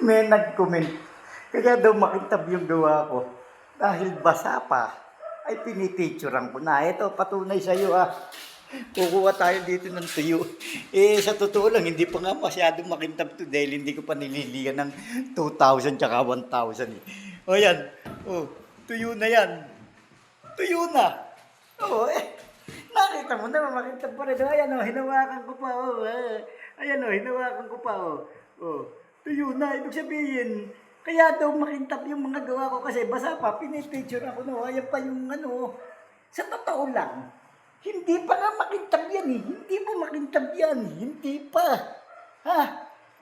May nag-comment. Kaya daw makintab yung gawa ko. Dahil basa pa, ay pinipicturean ko na. Ito, patunay sa'yo ah. Kukuha tayo dito ng tuyo. Sa totoo lang, hindi pa nga masyadong makintab to dahil hindi ko pa nililigan ng 2,000 tsaka 1,000 eh. O yan. O, tuyo na yan. Tuyo na. O, nakita mo na, makintab pa rin. Ayan o, hinawakan ko pa o. Ayan o, hinawakan ko pa o. O, tuyo na. Ibig sabihin, kaya daw makintab yung mga gawa ko kasi basa pa, pinipicture ako no. Ayan pa yung ano. Sa totoo lang, hindi pa nga makintab yan eh. Hindi pa makintab yan. Hindi pa. Ha?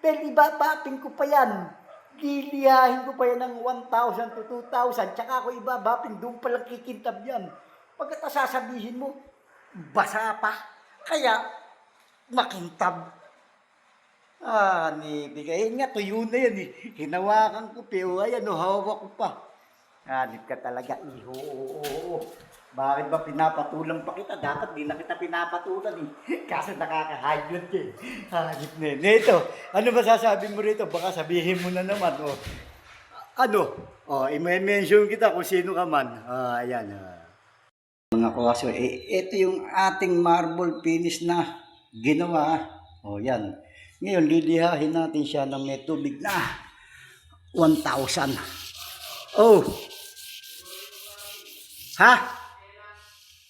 Dahil ibabapin ko pa yan. Liliyahin ko pa yan ng 1,000 to 2,000. Tsaka ako ibabapin. Doon palang kikintab yan. Pagkata sasabihin mo, basa pa. Kaya, makintab. Nibigayin nga. Tuyo na yan eh. Hinawakan ko. Pero ayan, hawak ko pa. Hanip ka talaga, iho. Oo. Bakit ba pinapatulang pa kita? Dapat di na kita pinapatulan eh. Kaso nakaka-hydrate ka eh. Hanip na yun. Ito, ano ba sasabi mo rito? Baka sabihin mo na naman. Oh. Ano? I-mention kita kung sino ka man. Ayan. Mga kawaso, ito yung ating marble finish na ginawa. Yan. Ngayon, lilihahin natin siya ng may tubig na 1,000. Oh! Ha?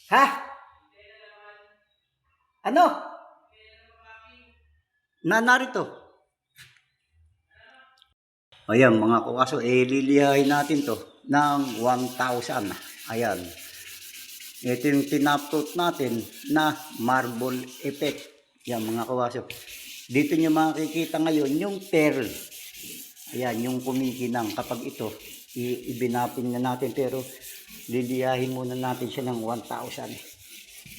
Ha? Ano? Narito. Ayan mga kawaso, lilihahin natin to ng 1,000. Ayan. Ito yung tinaptot natin na marble effect. Ayan mga kawaso. Dito nyo makikita ngayon yung pearl. Ayan, yung kumikinang kapag ito, ibinapin na natin pero lilihahin muna natin siya ng 1,000.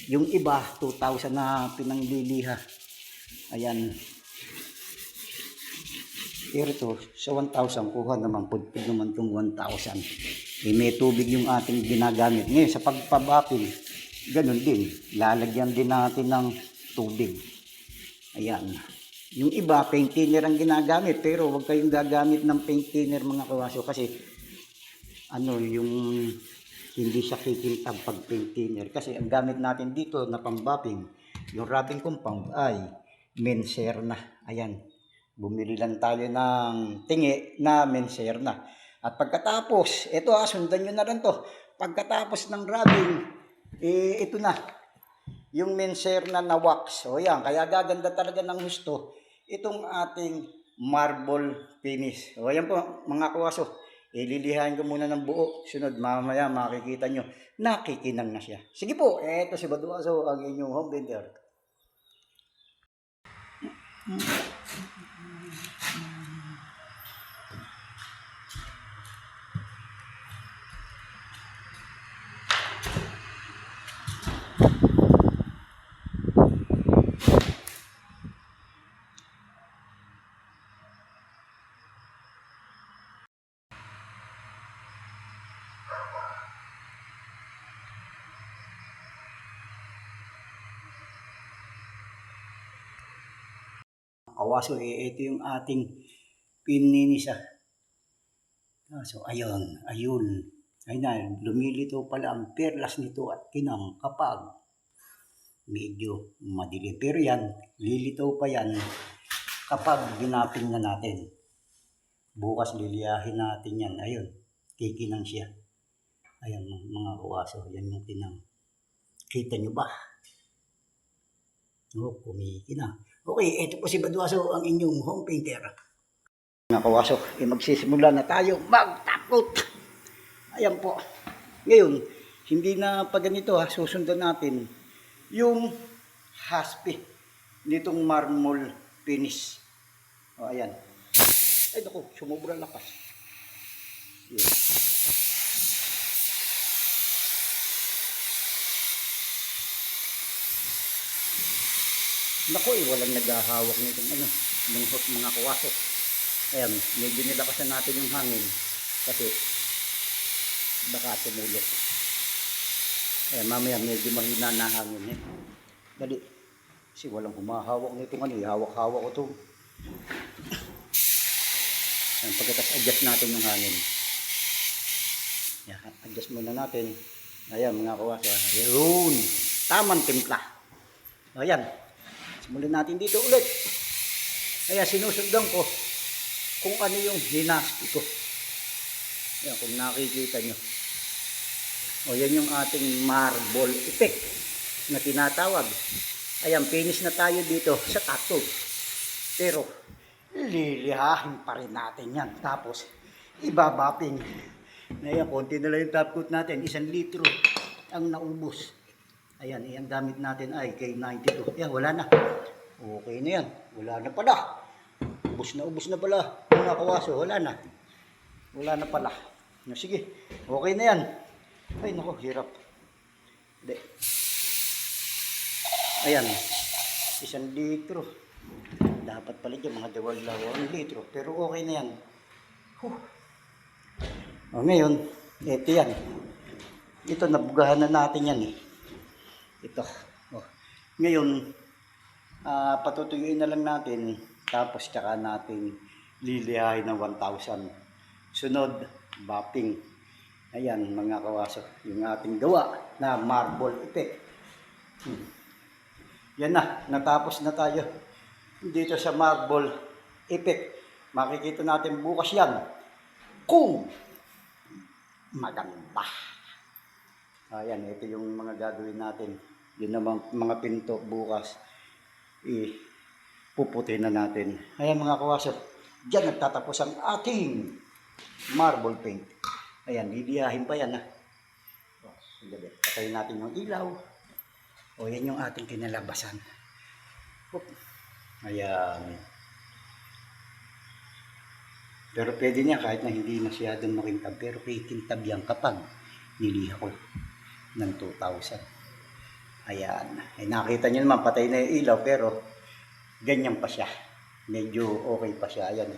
Yung iba, 2,000 na pinangliliha. Ayan. Pero ito, sa 1,000, kuha naman, pudpud naman itong 1,000. May tubig yung ating ginagamit. Ngayon, sa pagpabapil, ganun din. Lalagyan din natin ng tubig. Ayan. Yung iba, paint thinner ang ginagamit. Pero huwag kayong gagamit ng paint thinner mga kawaso kasi yung hindi siya kikintab pag paint thinner. Kasi ang gamit natin dito na pang-buffing, yung wrapping compound ay Menserna. Ayan. Bumili lang tayo ng tingi na Menserna. At pagkatapos, ito sundan nyo na rin to. Pagkatapos ng wrapping, ito na. Yung Menserna na wax. O yan, kaya gaganda talaga ng husto itong ating marble finish. O yan po mga kawaso. Ililihain ko muna ng buo. Sunod, mamaya makikita nyo. Nakikinang na siya. Sige po, eto si Baduaso, ang inyong home painter. Kawaso, ito yung ating pininisa. So, ayun. Ayun na, lumilito pala ang perlas nito at kinang kapag medyo madilim. Pero yan, lilitaw pa yan kapag ginapin na natin. Bukas liliyahin natin yan. Ayun, kikinang siya. Ayan mga kawaso, yan yung kinang. Kita nyo ba? Kumikinang. Okay, ito po si Baduaso, ang inyong home painter. Mga kawaso, magsisimula na tayo magtapot. Ayan po. Ngayon, hindi na pa ganito susundan natin yung haspi nitong marble finish. Ayan. Ay naku, sumubra lakas. Yun. Naku, walang naghahawak nitong lungkot mga kawaso. Ayan, medyo nilakasan natin yung hangin kasi baka tumulok. Ayan, mamaya medyo mahina na hangin Dali. Kasi walang humahawak nitong hawak-hawak ko to. Yan, pagkatapos adjust natin yung hangin. Yan, adjust muna natin. Ayan mga kawasa. Ayun. Tamang timpla. Ayan. Simulan natin dito ulit. Kaya sinusundan ko kung ano yung hinasti ko. Ayan, kung nakikita nyo. O yan yung ating marble effect na tinatawag. Ayan, finish na tayo dito sa tattoo. Pero lilihahin pa rin natin yan. Tapos ibabaping. Ayan, konti na lang yung top coat natin. 1 litro ang naubos. Ayan, ang gamit natin ay K92. Ayan, wala na. Okay na yan. Wala na pala. Ubus na pala. Mga kawaso, wala na. Wala na pala. Sige, okay na yan. Ay, naku, hirap. Hindi. Ayan, 1 litro. Dapat pala dyan, mga dawal-lawang litro. Pero okay na yan. O ngayon, ito yan. Ito, nabugahan na natin yan eh. Ito. O. Ngayon, patutuyuin na lang natin. Tapos, tsaka natin lilihahin ng 1,000. Sunod, bapping. Ayan, mga kawaso. Yung ating gawa na marble effect. Yan na, natapos na tayo dito sa marble effect. Makikita natin bukas yan kung maganda. Ayan, ito yung mga gagawin natin. Yun naman mga pinto bukas. Puputi na natin. Ayan mga kawaso, dyan nagtatapos ang ating marble paint. Ayan, didiyahin pa yan ha. Patayin natin yung ilaw. O yan yung ating kinalabasan. Ayan. Pero pwede niya kahit na hindi masyadong makintab. Pero kikintab yan kapag niliha ko ng 2,000. Ayan. Ay, nakita niyo naman patay na yung ilaw pero ganyan pa siya. Medyo okay pa siya. Ayan.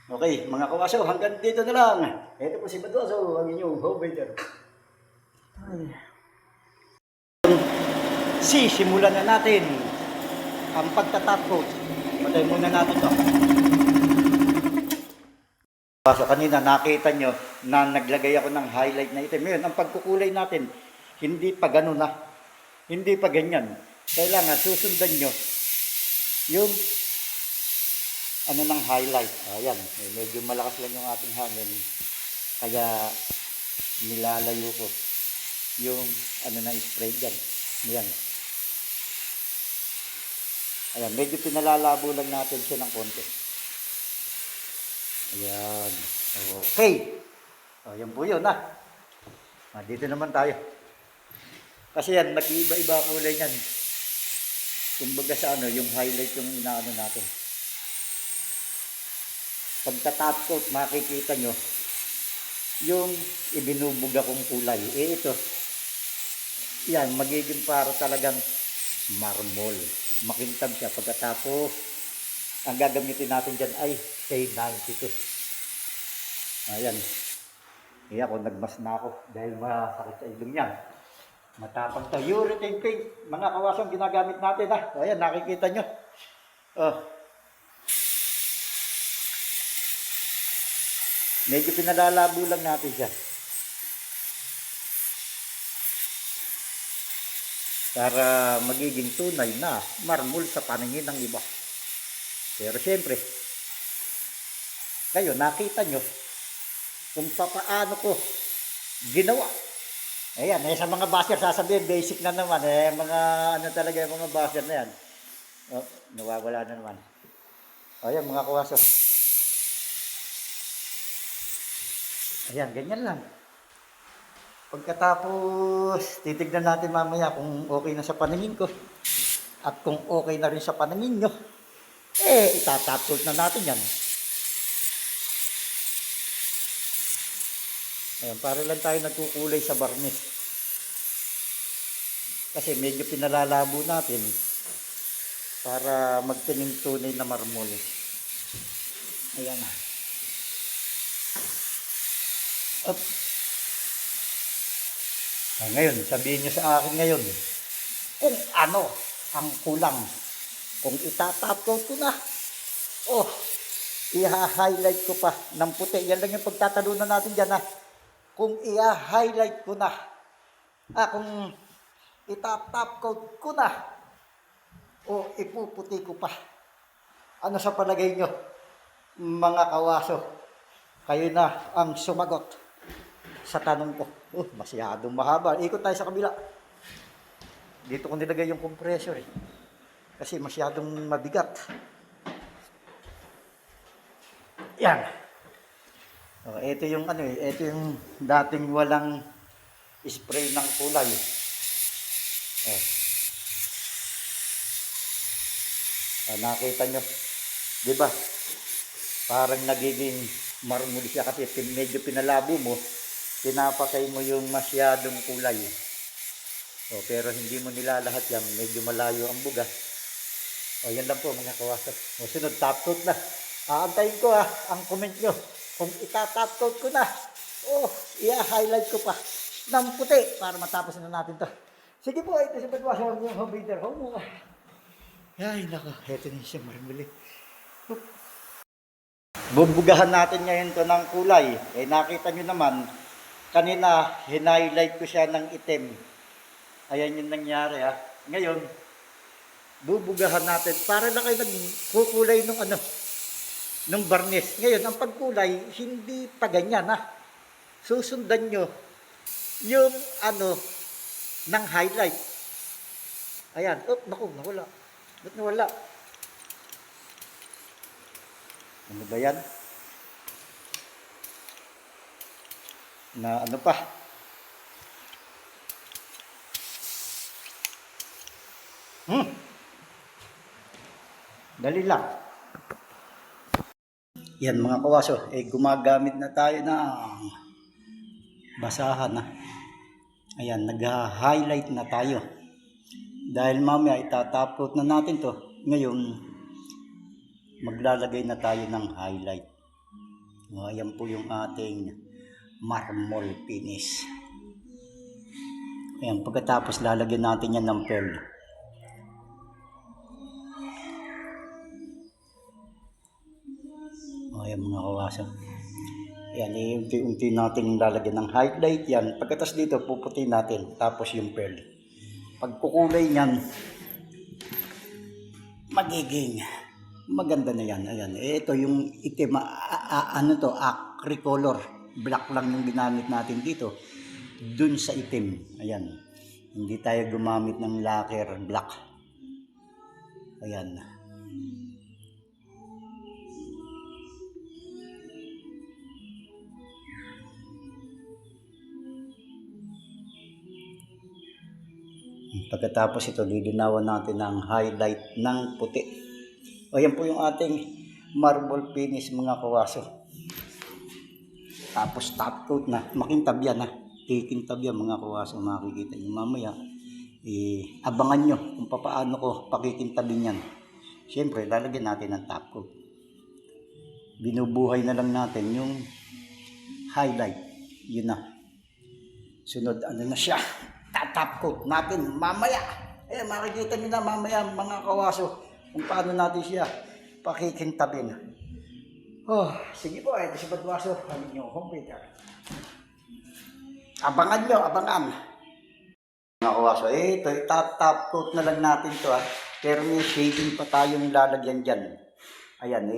Okay, mga kawaso, hanggang dito na lang. Ito po si Badwaso, ang inyong homemaker. Simulan na natin ang pagtatap coat. Patay muna natin ito. So, kanina nakita nyo na naglagay ako ng highlight na itim. Ngayon, ang pagkukulay natin, hindi pa ganun na. Hindi pa ganyan. Kailangan susundan nyo yung ano ng highlight. Ayan, medyo malakas lang yung ating hangin. Kaya nilalayo ko yung ano na spray dyan. Ayan. Ayan, medyo pinalalabo lang natin siya ng konti. Ayan. Okay. Ayan po yun ha. Dito naman tayo. Kasi yan, nag-iiba-iba kulay yan. Kumbaga sa ano, yung highlight yung inaano natin. Pagka-top coat, makikita nyo yung ibinubuga kong kulay. Ito. Yan, magiging para talagang marble. Makintab siya. Pagkatapos, ang gagamitin natin dyan ay K92. Ayan. Kaya ako, nagmas na ako dahil masakit sa ilong yan. Matapang to. Urethane paint. Mga kawasong ginagamit natin ha. Ayan, nakikita nyo. Medyo pinalalabo lang natin siya. Para magiging tunay na marmol sa paningin ng iba. Pero siyempre, kayo nakita nyo kung paano ko ginawa. Ayan, sa mga basher sasabihin, basic na naman. Mga ano talaga yung mga basher na yan. Nawawala na naman. Ayan, mga kawaso. Ayan, ganyan lang. Pagkatapos, titignan natin mamaya kung okay na sa paningin ko. At kung okay na rin sa paningin nyo, itatapos na natin yan. Ayan, para lang tayo nagkukulay sa varnish. Kasi medyo pinalalabo natin para magtingin tunay na marmol. Ayan na. Ngayon, sabihin nyo sa akin ngayon, kung ano ang kulang. Kung itatap coat ko na, i-highlight ko pa ng puti. Yan lang yung pagtatalunan natin dyan ha. Kung i-highlight ko na, kung itatop coat ko na, o ipuputi ko pa. Ano sa palagay nyo, mga kawaso? Kayo na ang sumagot sa tanong ko. Masyadong mahaba. Ikot tayo sa kabila. Dito ko nilagay yung compressor eh. Kasi masyadong mabigat. Yan. Ito yung ito yung dating walang spray ng kulay. Nakita nyo, di ba? Parang nagiging marmuli siya kasi medyo pinalabo mo, pinapatay mo yung masyadong kulay. Pero hindi mo nilalahat yan, medyo malayo ang buga. Yan lang po mga kawaso. Sunod, top coat na. Aantayin ko ang comment nyo. Kung itatop coat ko na, i-highlight ko pa ng puti para matapos na natin to. Sige po, ito si Badwasa ng home builder. Ay, nako, ito na siya marmuli. Bubugahan natin ngayon to ng kulay. Nakita nyo naman, kanina, hinighlight ko siya ng itim. Ayan yung nangyari Ngayon, bubugahan natin para na kayo nagkukulay nung varnish. Ngayon, ang pagkulay, hindi pa ganyan Susundan nyo yung ng highlight. Ayan, naku, nawala. Ba't nawala? Ano ba yan? Na ano pa? Dali lang. Yan mga kawaso, gumagamit na tayo ng basahan Ayan, nag-highlight na tayo. Dahil mamaya itatapot na natin to. Ngayon, maglalagay na tayo ng highlight. Ayan po yung ating marble finish. Ayan, pagkatapos lalagyan natin yan ng pearl. Ayan mga kawaso. Ayan, unti-unti natin lalagyan ng highlight yan. Pagkatapos dito, puputi natin. Tapos yung pearl. Pagkukulay niyan, magiging maganda na yan. Ayan, ito yung itim. Acry color. Black lang yung ginamit natin dito. Dun sa itim. Ayan. Hindi tayo gumamit ng lacquer black. Ayan. Pagkatapos ito, lilinawan natin ang highlight ng puti. Ayan po yung ating marble finish mga kawaso. Tapos top coat na. Makintab yan Kikintab yan mga kawaso. Makikita nyo mamaya. Abangan nyo kung paano ko pakikintabin yan. Siyempre, lalagyan natin ng top coat. Binubuhay na lang natin yung highlight. Yun na. Sunod, na siya. Top coat natin mamaya. Makikita nyo na mamaya mga kawaso kung paano natin siya pakikintabin. Sige po, ito si Badwaso. Halin nyo, home builder. Abangan nyo, abangan. Mga kawaso, ito, top coat na lang natin to Pero may shading pa tayong lalagyan dyan. Ayan,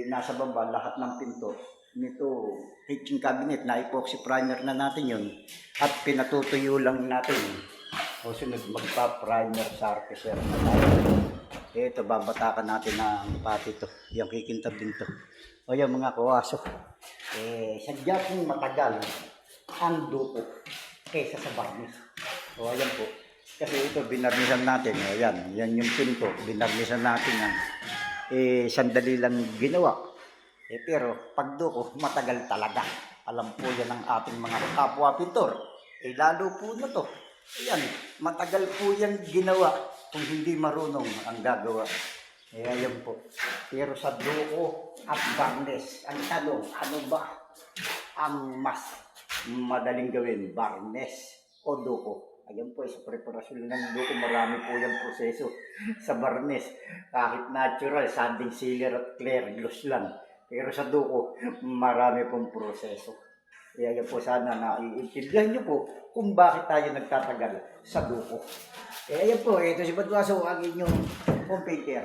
nasa baba lahat ng pinto. Nito, kitchen cabinet, na epoxy primer na natin yun. At pinatutuyo lang natin. Sunod, magpa-primer surfacer na tayo. Ito, babatakan natin ng pati to. Yung kikintab din to. Ayan mga kawaso. Sadya kong matagal ang duko kaysa sa varnish. Ayan po. Kasi ito, binarnisan natin. Ayan, yan yung pinto. Binarnisan natin yan. Sandali lang ginawa. Pero pag duko, matagal talaga. Alam po yan ng ating mga kapwa pintor. Lalo po na to. Ayan, matagal po yan ginawa kung hindi marunong ang gagawa. Ayan po. Pero sa duko at varnish, ang tanong, ano ba ang mas madaling gawin? Varnish o duko? Ayan po, sa preparasyon ng duko, marami po yung proseso. Sa varnish, kahit natural, sanding sealer at clear gloss lang. Pero sa duko, marami pong proseso. Kaya yan po sana naiintindihan niyo po kung bakit tayo nagtatagal sa duko. Kaya yan po, ito si Badwaso, ang inyong home painter.